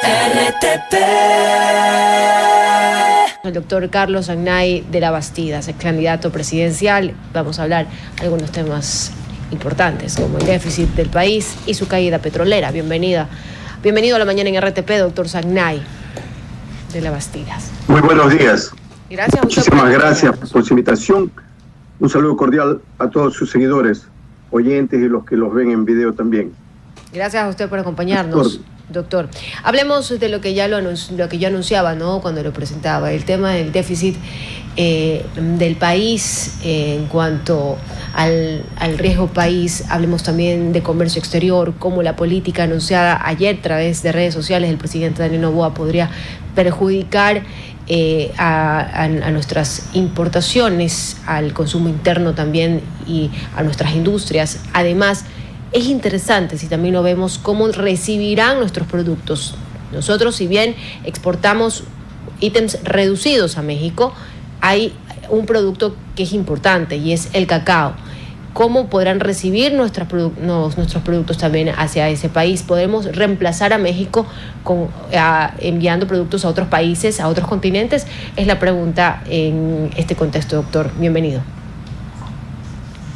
RTP. El doctor Carlos Agnay de la Bastidas, ex candidato presidencial. Vamos a hablar de algunos temas importantes, como el déficit del país y su caída petrolera. Bienvenido a la mañana en RTP, doctor Agnay de la Bastidas. Muy buenos días. Gracias a usted. Muchísimas gracias por su invitación. Un saludo cordial a todos sus seguidores, oyentes y los que los ven en video también. Gracias a usted por acompañarnos, doctor. Hablemos de lo que ya anunciaba, ¿no? Cuando lo presentaba, el tema del déficit del país en cuanto al riesgo país. Hablemos también de comercio exterior, cómo la política anunciada ayer a través de redes sociales del presidente Daniel Noboa podría perjudicar a nuestras importaciones, al consumo interno también y a nuestras industrias. Además, es interesante si también lo vemos cómo recibirán nuestros productos. Nosotros, si bien exportamos ítems reducidos a México, hay un producto que es importante y es el cacao. ¿Cómo podrán recibir nuestros productos también hacia ese país? ¿Podemos reemplazar a México enviando productos a otros países, a otros continentes? Es la pregunta en este contexto, doctor. Bienvenido.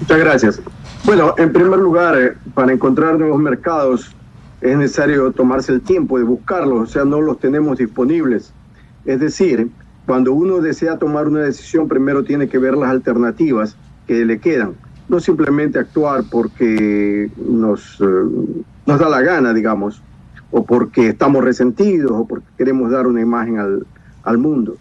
Muchas gracias. Bueno, en primer lugar, para encontrar nuevos mercados es necesario tomarse el tiempo de buscarlos, o sea, no los tenemos disponibles. Es decir, cuando uno desea tomar una decisión, primero tiene que ver las alternativas que le quedan. No simplemente actuar porque nos da la gana, digamos, o porque estamos resentidos, o porque queremos dar una imagen al mundo.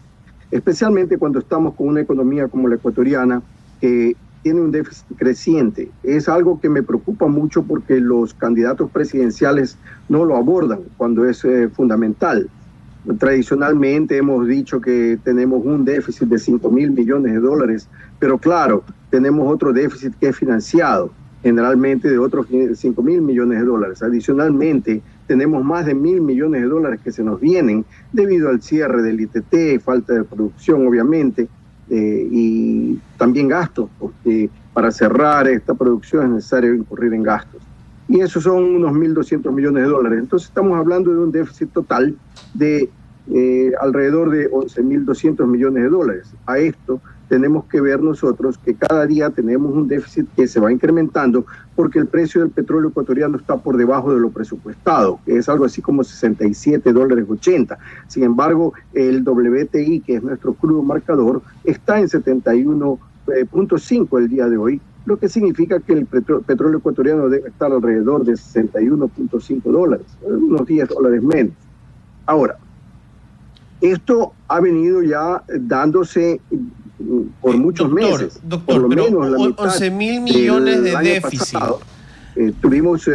Especialmente cuando estamos con una economía como la ecuatoriana, que tiene un déficit creciente. Es algo que me preocupa mucho porque los candidatos presidenciales no lo abordan cuando es fundamental. Tradicionalmente hemos dicho que tenemos un déficit de 5.000 millones de dólares, pero claro, tenemos otro déficit que es financiado, generalmente de otros 5.000 millones de dólares. Adicionalmente, tenemos más de 1.000 millones de dólares que se nos vienen debido al cierre del ITT, falta de producción, obviamente, y también gastos, porque para cerrar esta producción es necesario incurrir en gastos. Y esos son unos 1.200 millones de dólares. Entonces estamos hablando de un déficit total de alrededor de 11.200 millones de dólares. A esto tenemos que ver nosotros que cada día tenemos un déficit que se va incrementando porque el precio del petróleo ecuatoriano está por debajo de lo presupuestado, que es algo así como $67.80. Sin embargo, el WTI, que es nuestro crudo marcador, está en 71.5 el día de hoy, lo que significa que el petróleo ecuatoriano debe estar alrededor de $61.5, unos $10 menos. Ahora, esto ha venido ya dándose por muchos meses. Doctor, por lo pero menos la mitad 11.000 millones de déficit. Pasado, tuvimos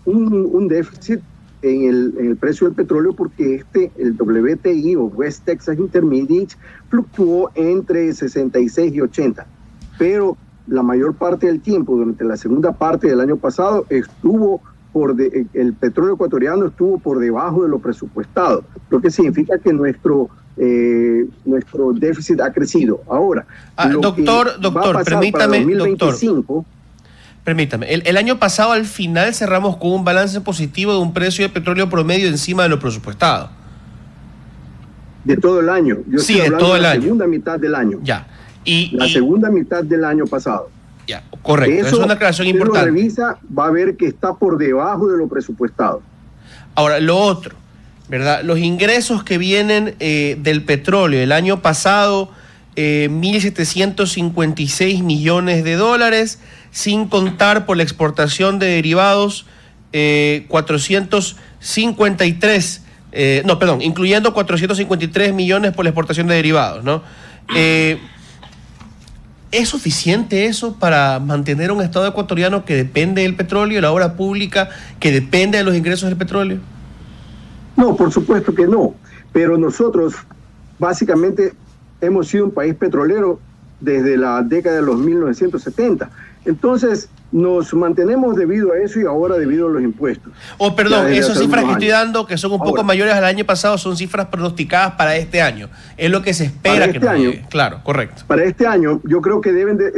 un déficit en el precio del petróleo porque el WTI o West Texas Intermediate fluctuó entre 66 y 80, pero la mayor parte del tiempo, durante la segunda parte del año pasado, el petróleo ecuatoriano estuvo por debajo de lo presupuestado, lo que significa que nuestro déficit ha crecido. Ahora, doctor, permítame, 2025, permítame. El año pasado al final cerramos con un balance positivo de un precio de petróleo promedio encima de lo presupuestado. De todo el año. Yo sí, de todo el año. La segunda mitad del año. Ya. Segunda mitad del año pasado. Ya, correcto. Eso es una aclaración importante. Si lo revisa, va a ver que está por debajo de lo presupuestado. Ahora, lo otro, ¿verdad? Los ingresos que vienen del petróleo, el año pasado, 1.756 millones de dólares, sin contar por la exportación de derivados, 453, incluyendo 453 millones por la exportación de derivados, ¿no? ¿Es suficiente eso para mantener un Estado ecuatoriano que depende del petróleo, de la obra pública, que depende de los ingresos del petróleo? No, por supuesto que no. Pero nosotros básicamente hemos sido un país petrolero desde la década de los 1970. Entonces nos mantenemos debido a eso y ahora debido a los impuestos. Esas cifras que estoy dando, que son un poco mayores al año pasado, son cifras pronosticadas para este año. Es lo que se espera que nos llegue. Claro, correcto. Para este año, yo creo que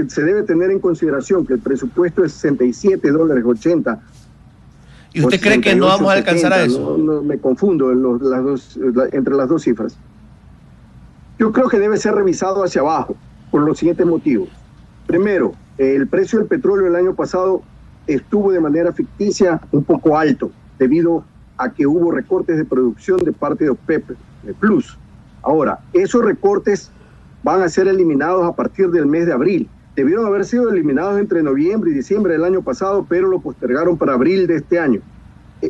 se debe tener en consideración que el presupuesto es $67.80 ¿Y usted cree que no vamos a alcanzar a eso? No, me confundo entre las dos cifras. Yo creo que debe ser revisado hacia abajo por los siguientes motivos. Primero, el precio del petróleo el año pasado estuvo de manera ficticia un poco alto debido a que hubo recortes de producción de parte de OPEP Plus. Ahora, esos recortes van a ser eliminados a partir del mes de abril. Debieron haber sido eliminados entre noviembre y diciembre del año pasado, pero lo postergaron para abril de este año.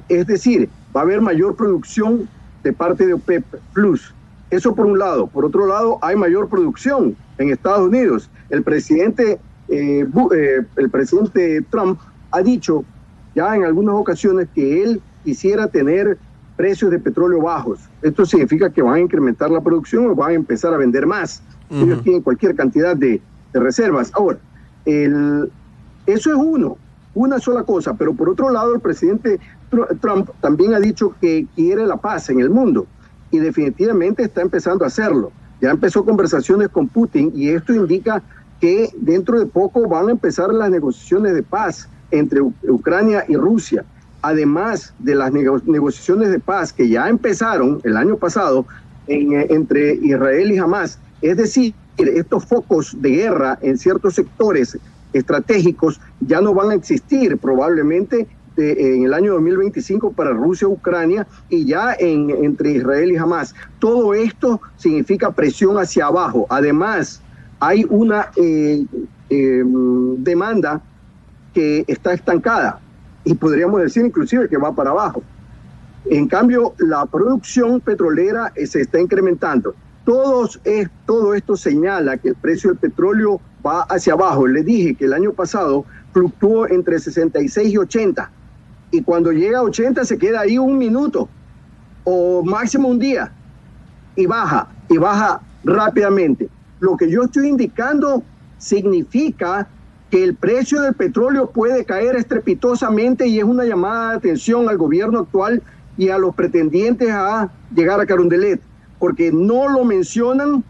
Es decir, va a haber mayor producción de parte de OPEP Plus. Eso por un lado. Por otro lado, hay mayor producción en Estados Unidos. El presidente Trump ha dicho ya en algunas ocasiones que él quisiera tener precios de petróleo bajos. Esto significa que van a incrementar la producción o van a empezar a vender más. Ellos tienen cualquier cantidad de reservas. Ahora, eso es una sola cosa, pero por otro lado el presidente Trump también ha dicho que quiere la paz en el mundo y definitivamente está empezando a hacerlo. Ya empezó conversaciones con Putin y esto indica que dentro de poco van a empezar las negociaciones de paz entre Ucrania y Rusia. Además de las negociaciones de paz que ya empezaron el año pasado entre Israel y Hamas, es decir, estos focos de guerra en ciertos sectores estratégicos ya no van a existir probablemente en el año 2025 para Rusia, Ucrania y ya entre Israel y Hamas. Todo esto significa presión hacia abajo. Además, hay una demanda que está estancada y podríamos decir inclusive que va para abajo. En cambio, la producción petrolera se está incrementando. Todo esto señala que el precio del petróleo va hacia abajo. Les dije que el año pasado fluctuó entre 66 y 80. Y cuando llega a 80 se queda ahí un minuto o máximo un día y baja rápidamente. Lo que yo estoy indicando significa que el precio del petróleo puede caer estrepitosamente y es una llamada de atención al gobierno actual y a los pretendientes a llegar a Carondelet, porque no lo mencionan.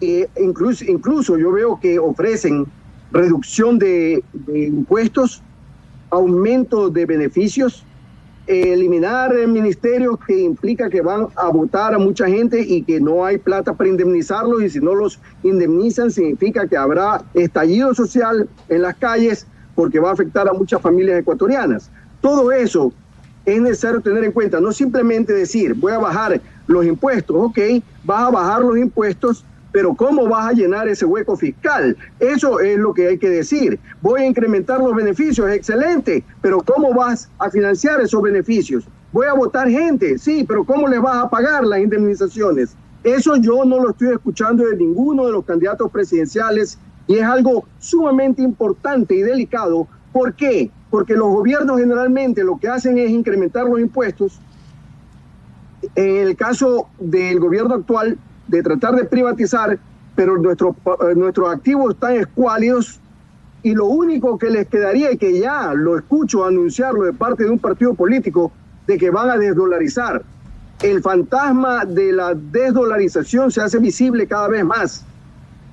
Incluso yo veo que ofrecen reducción de impuestos, aumento de beneficios, eliminar ministerios que implica que van a votar a mucha gente y que no hay plata para indemnizarlos, y si no los indemnizan significa que habrá estallido social en las calles porque va a afectar a muchas familias ecuatorianas. Todo eso es necesario tener en cuenta, no simplemente decir voy a bajar los impuestos. Ok, vas a bajar los impuestos, pero ¿cómo vas a llenar ese hueco fiscal? Eso es lo que hay que decir. Voy a incrementar los beneficios, excelente, pero ¿cómo vas a financiar esos beneficios? Voy a votar gente, sí, pero ¿cómo les vas a pagar las indemnizaciones? Eso yo no lo estoy escuchando de ninguno de los candidatos presidenciales y es algo sumamente importante y delicado. ¿Por qué? Porque los gobiernos generalmente lo que hacen es incrementar los impuestos. En el caso del gobierno actual, de tratar de privatizar, pero nuestros activos están escuálidos y lo único que les quedaría, y que ya lo escucho anunciarlo de parte de un partido político, de que van a desdolarizar. El fantasma de la desdolarización se hace visible cada vez más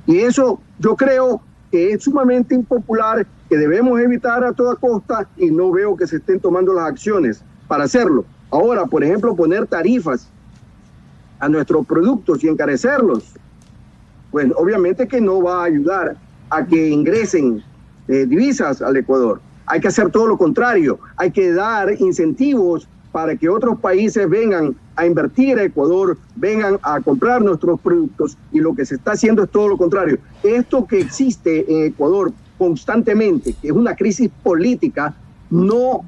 y eso yo creo que es sumamente impopular, que debemos evitar a toda costa y no veo que se estén tomando las acciones para hacerlo. Ahora, por ejemplo, poner tarifas a nuestros productos y encarecerlos, pues obviamente que no va a ayudar a que ingresen divisas al Ecuador. Hay que hacer todo lo contrario, hay que dar incentivos para que otros países vengan a invertir a Ecuador, vengan a comprar nuestros productos, y lo que se está haciendo es todo lo contrario. Esto que existe en Ecuador constantemente, que es una crisis política, no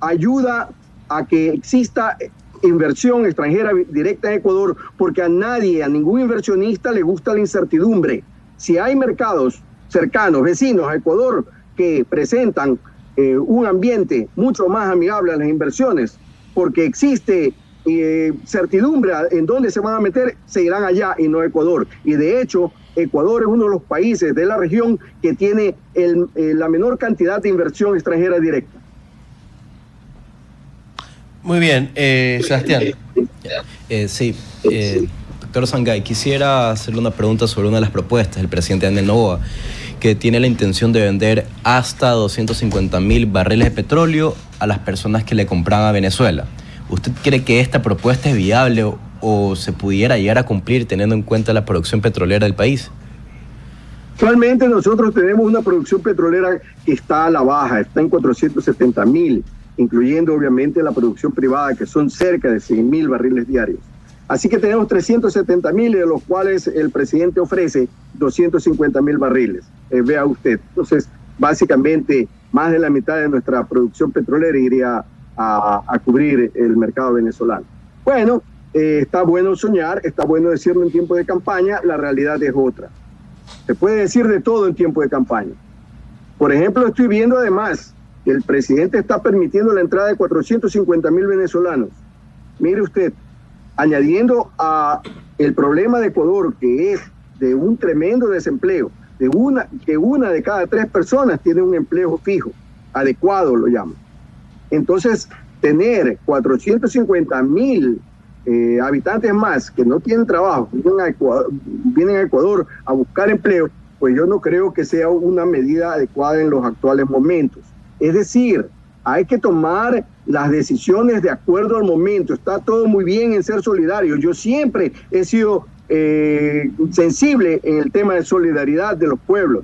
ayuda a que exista inversión extranjera directa en Ecuador, porque a ningún inversionista le gusta la incertidumbre. Si hay mercados cercanos, vecinos a Ecuador, que presentan un ambiente mucho más amigable a las inversiones, porque existe certidumbre en dónde se van a meter, se irán allá y no a Ecuador. Y de hecho, Ecuador es uno de los países de la región que tiene la menor cantidad de inversión extranjera directa. Muy bien, Sebastián. Sí, doctor Sangay, quisiera hacerle una pregunta sobre una de las propuestas del presidente Daniel Noboa, que tiene la intención de vender hasta 250,000 barriles de petróleo a las personas que le compran a Venezuela. ¿Usted cree que esta propuesta es viable o se pudiera llegar a cumplir teniendo en cuenta la producción petrolera del país? Actualmente nosotros tenemos una producción petrolera que está a la baja, está en 470,000, incluyendo obviamente la producción privada, que son cerca de 100,000 barriles diarios. Así que tenemos 370,000, de los cuales el presidente ofrece 250,000 barriles. Vea usted. Entonces, básicamente, más de la mitad de nuestra producción petrolera iría a cubrir el mercado venezolano. Bueno, está bueno soñar, está bueno decirlo en tiempo de campaña, la realidad es otra. Se puede decir de todo en tiempo de campaña. Por ejemplo, estoy viendo además que el presidente está permitiendo la entrada de 450,000 venezolanos. Mire usted, añadiendo a el problema de Ecuador, que es de un tremendo desempleo, que una de cada 3 personas tiene un empleo fijo, adecuado lo llaman. Entonces, tener 450,000 habitantes más que no tienen trabajo, vienen a Ecuador a buscar empleo, pues yo no creo que sea una medida adecuada en los actuales momentos. Es decir, hay que tomar las decisiones de acuerdo al momento. Está todo muy bien en ser solidario. Yo siempre he sido sensible en el tema de solidaridad de los pueblos,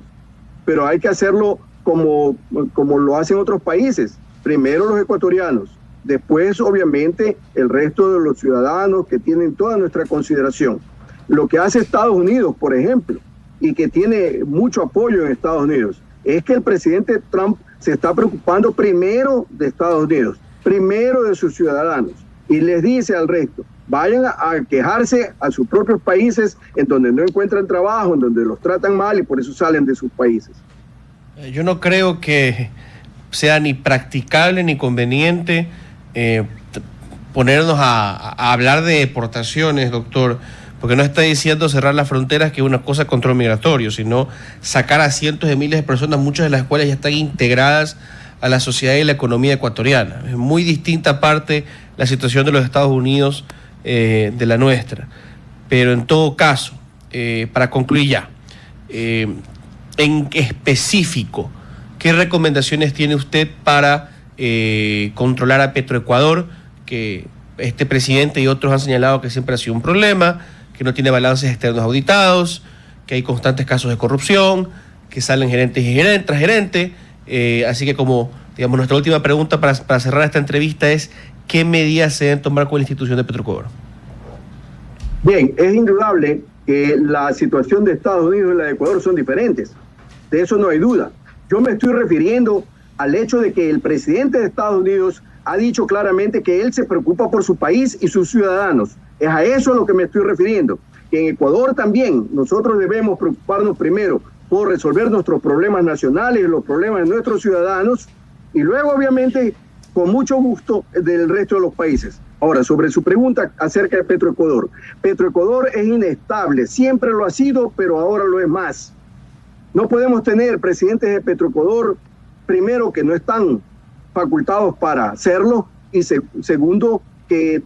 pero hay que hacerlo como lo hacen otros países. Primero los ecuatorianos, después obviamente el resto de los ciudadanos que tienen toda nuestra consideración. Lo que hace Estados Unidos, por ejemplo, y que tiene mucho apoyo en Estados Unidos, es que el presidente Trump se está preocupando primero de Estados Unidos, primero de sus ciudadanos, y les dice al resto, vayan a quejarse a sus propios países en donde no encuentran trabajo, en donde los tratan mal y por eso salen de sus países. Yo no creo que sea ni practicable ni conveniente ponernos a hablar de deportaciones, doctor, porque no está diciendo cerrar las fronteras, que es una cosa control migratorio, sino sacar a cientos de miles de personas, muchas de las cuales ya están integradas a la sociedad y la economía ecuatoriana. Es muy distinta parte la situación de los Estados Unidos de la nuestra. Pero en todo caso, para concluir ya, en específico, ¿qué recomendaciones tiene usted para controlar a Petroecuador? Que este presidente y otros han señalado que siempre ha sido un problema, que no tiene balances externos auditados, que hay constantes casos de corrupción, que salen gerentes y gerentes tras gerente. Así que como, digamos, nuestra última pregunta para cerrar esta entrevista es, ¿qué medidas se deben tomar con la institución de Petroecuador? Bien, es indudable que la situación de Estados Unidos y la de Ecuador son diferentes. De eso no hay duda. Yo me estoy refiriendo al hecho de que el presidente de Estados Unidos ha dicho claramente que él se preocupa por su país y sus ciudadanos. Es a eso a lo que me estoy refiriendo. Que en Ecuador también nosotros debemos preocuparnos primero por resolver nuestros problemas nacionales, los problemas de nuestros ciudadanos, y luego obviamente con mucho gusto del resto de los países. Ahora, sobre su pregunta acerca de Petroecuador. Petroecuador es inestable, siempre lo ha sido, pero ahora lo es más. No podemos tener presidentes de Petroecuador, primero, que no están facultados para hacerlo, y segundo, que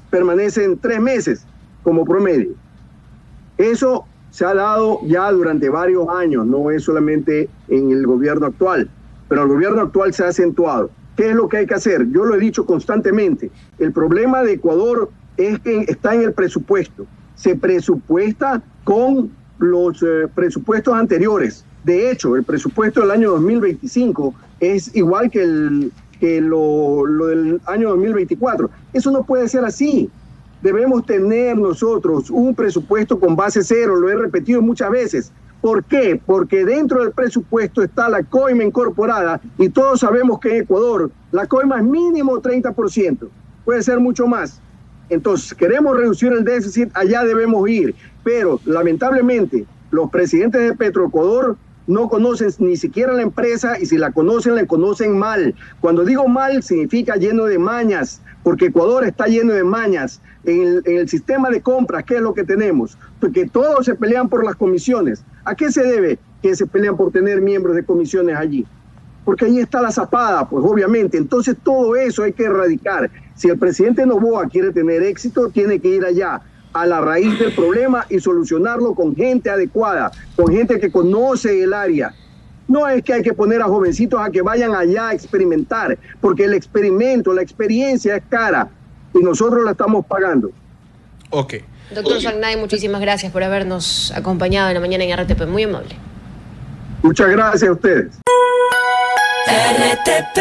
permanecen 3 meses como promedio. Eso se ha dado ya durante varios años, no es solamente en el gobierno actual, pero el gobierno actual se ha acentuado. ¿Qué es lo que hay que hacer? Yo lo he dicho constantemente. El problema de Ecuador es que está en el presupuesto. Se presupuesta con los presupuestos anteriores. De hecho, el presupuesto del año 2025 es igual que lo del año 2024. Eso no puede ser así. Debemos tener nosotros un presupuesto con base cero, lo he repetido muchas veces. ¿Por qué? Porque dentro del presupuesto está la coima incorporada y todos sabemos que en Ecuador la coima es mínimo 30%, puede ser mucho más. Entonces, queremos reducir el déficit, allá debemos ir, pero lamentablemente los presidentes de Petroecuador no conocen ni siquiera la empresa, y si la conocen mal. Cuando digo mal, significa lleno de mañas, porque Ecuador está lleno de mañas. En el sistema de compras, ¿qué es lo que tenemos? Porque todos se pelean por las comisiones. ¿A qué se debe que se pelean por tener miembros de comisiones allí? Porque ahí está la zapada, pues obviamente. Entonces todo eso hay que erradicar. Si el presidente Noboa quiere tener éxito, tiene que ir allá. a la raíz del problema y solucionarlo con gente adecuada, con gente que conoce el área. No es que hay que poner a jovencitos a que vayan allá a experimentar, porque el experimento, la experiencia es cara y nosotros la estamos pagando. Ok. Doctor Sagnay, muchísimas gracias por habernos acompañado en la mañana en RTP. Muy amable. Muchas gracias a ustedes. RTP.